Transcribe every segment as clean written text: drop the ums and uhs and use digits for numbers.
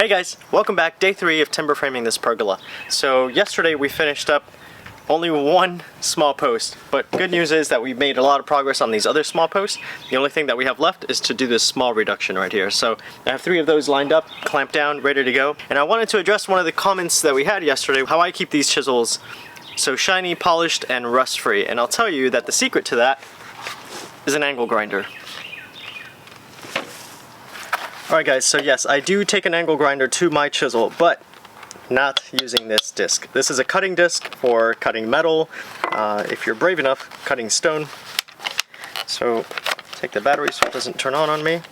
Hey guys, welcome back. Day 3 of timber framing this pergola. So yesterday we finished up only one small post, but good news is that we made a lot of progress on these other small posts. The only thing that we have left is to do this small reduction right here. So I have 3 of those lined up, clamped down, ready to go. And I wanted to address one of the comments that we had yesterday, how I keep these chisels so shiny, polished, and rust-free. And I'll tell you that the secret to that is an angle grinder. Alright guys, so yes, I do take an angle grinder to my chisel, but not using this disc. This is a cutting disc for cutting metal, if you're brave enough, cutting stone. So take the battery so it doesn't turn on me.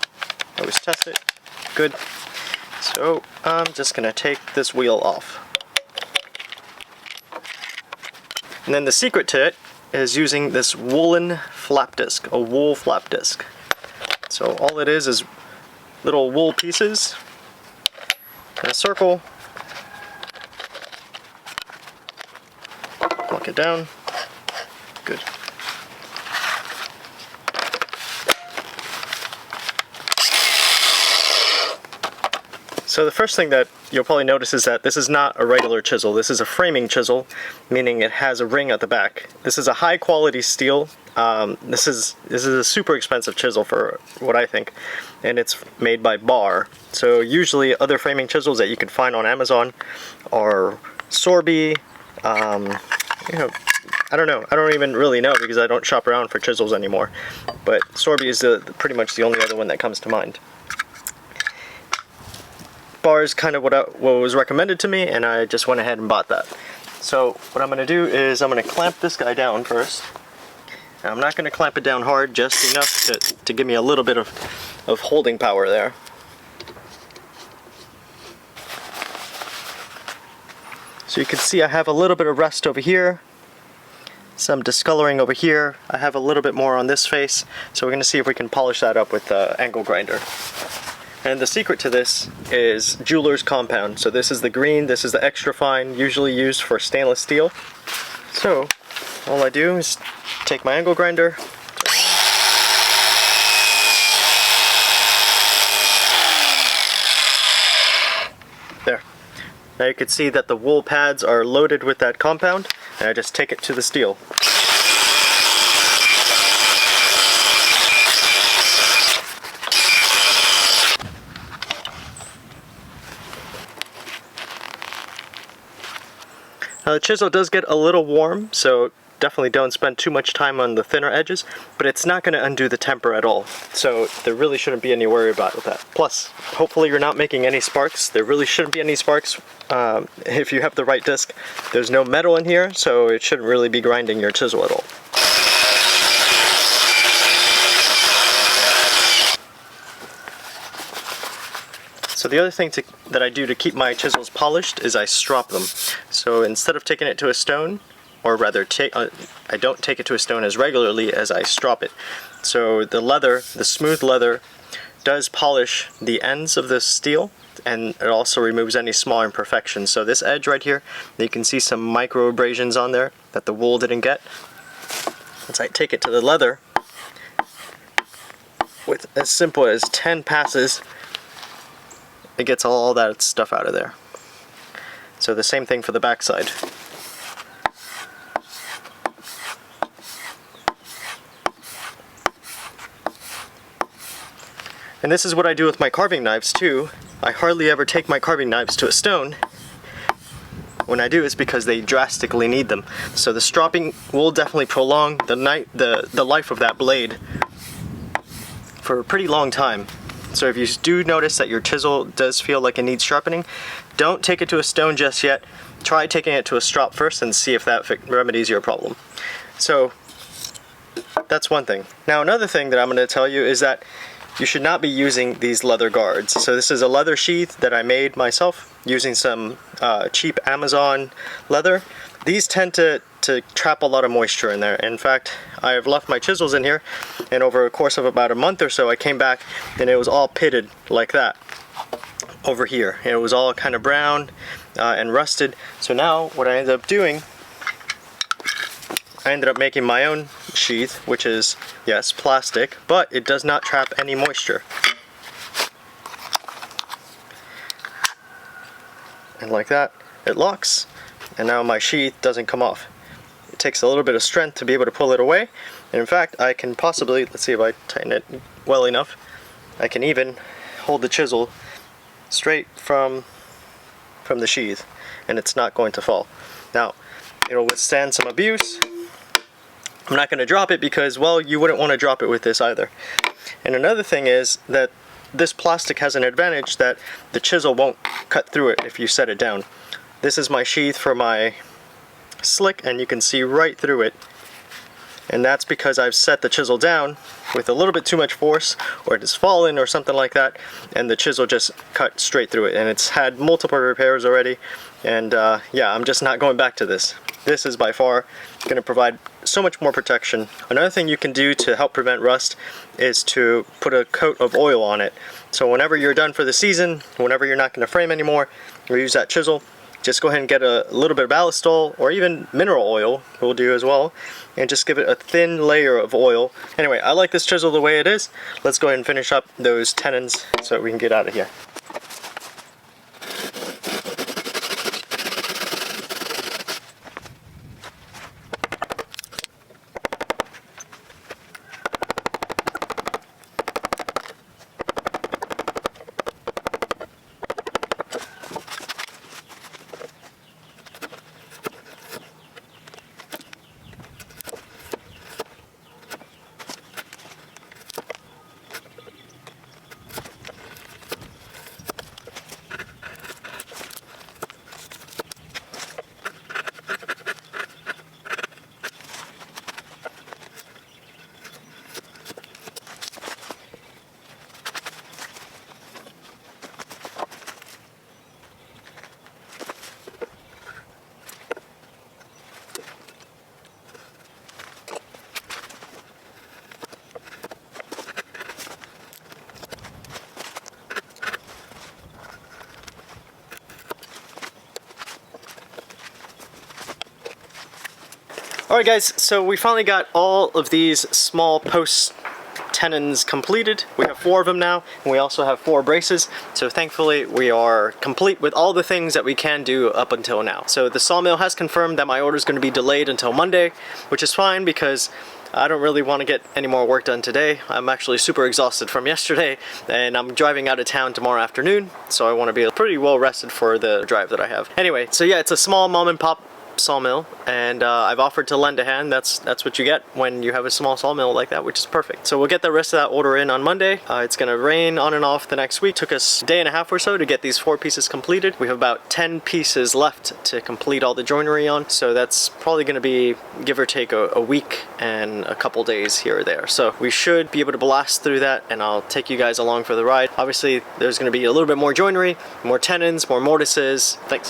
Always test it. Good. So I'm just going to take this wheel off. And then the secret to it is using this woolen flap disc, a wool flap disc. So all it is little wool pieces in a circle. Lock it down. Good. So the first thing that you'll probably notice is that this is not a regular chisel. This is a framing chisel, meaning it has a ring at the back. This is a high quality steel. This is a super expensive chisel for what I think, and it's made by Bar. So usually other framing chisels that you can find on Amazon are Sorby. You know, I don't know. I don't even really know because I don't shop around for chisels anymore. But Sorby is pretty much the only other one that comes to mind. Bar is kind of what was recommended to me, and I just went ahead and bought that. So what I'm going to do is I'm going to clamp this guy down first. Now, I'm not going to clamp it down hard, just enough to give me a little bit of holding power there. So you can see I have a little bit of rust over here, some discoloring over here. I have a little bit more on this face, so we're going to see if we can polish that up with the angle grinder. And the secret to this is jeweler's compound. So this is the green, this is the extra fine, usually used for stainless steel. So all I do is take my angle grinder, there. Now you can see that the wool pads are loaded with that compound, and I just take it to the steel. Now the chisel does get a little warm, so definitely don't spend too much time on the thinner edges, but it's not going to undo the temper at all. So there really shouldn't be any worry about that. Plus, hopefully you're not making any sparks. There really shouldn't be any sparks if you have the right disc. There's no metal in here, so it shouldn't really be grinding your chisel at all. So the other thing that I do to keep my chisels polished is I strop them. So instead of taking it to a stone, or rather I don't take it to a stone as regularly as I strop it. So the leather, the smooth leather, does polish the ends of the steel, and it also removes any small imperfections. So this edge right here, you can see some micro abrasions on there that the wool didn't get. As I take it to the leather, with as simple as 10 passes, it gets all that stuff out of there. So the same thing for the back side. And this is what I do with my carving knives too. I hardly ever take my carving knives to a stone. When I do, it's because they drastically need them. So the stropping will definitely prolong the life of that blade for a pretty long time. So if you do notice that your chisel does feel like it needs sharpening, don't take it to a stone just yet. Try taking it to a strop first and see if that remedies your problem. So that's one thing. Now another thing that I'm going to tell you is that you should not be using these leather guards. So this is a leather sheath that I made myself using some cheap Amazon leather. These tend to trap a lot of moisture in there. In fact, I've left my chisels in here, and over a course of about a month or so I came back and it was all pitted like that over here. And it was all kind of brown and rusted. So now what I ended up doing, I ended up making my own sheath, which is, yes, plastic, but it does not trap any moisture. and like that, it locks, and now my sheath doesn't come off. It takes a little bit of strength to be able to pull it away, and in fact, I can possibly, let's see if I tighten it well enough, I can even hold the chisel straight from the sheath, and it's not going to fall. Now, it'll withstand some abuse. I'm not going to drop it because, well, you wouldn't want to drop it with this either. And another thing is that this plastic has an advantage that the chisel won't cut through it if you set it down. This is my sheath for my slick, and you can see right through it. And that's because I've set the chisel down with a little bit too much force, or it has fallen or something like that, and the chisel just cut straight through it. And it's had multiple repairs already, and yeah, I'm just not going back to this. This is by far going to provide so much more protection. Another thing you can do to help prevent rust is to put a coat of oil on it. So whenever you're done for the season, whenever you're not going to frame anymore, or use that chisel, just go ahead and get a little bit of ballistol, or even mineral oil will do as well, and just give it a thin layer of oil. Anyway, I like this chisel the way it is. Let's go ahead and finish up those tenons so we can get out of here. Alright guys, so we finally got all of these small post tenons completed. We have 4 of them now, and we also have 4 braces. So thankfully we are complete with all the things that we can do up until now. So the sawmill has confirmed that my order is going to be delayed until Monday, which is fine because I don't really want to get any more work done today. I'm actually super exhausted from yesterday, and I'm driving out of town tomorrow afternoon, so I want to be pretty well rested for the drive that I have. Anyway, so yeah, it's a small mom and pop sawmill, and I've offered to lend a hand. That's what you get when you have a small sawmill like that, which is perfect. So we'll get the rest of that order in on Monday. It's gonna rain on and off the next week. Took us a day and a half or so to get these 4 pieces completed. We have about 10 pieces left to complete all the joinery on, so that's probably gonna be give or take a week and a couple days here or there. So we should be able to blast through that, and I'll take you guys along for the ride. Obviously there's gonna be a little bit more joinery, more tenons, more mortises. Thanks.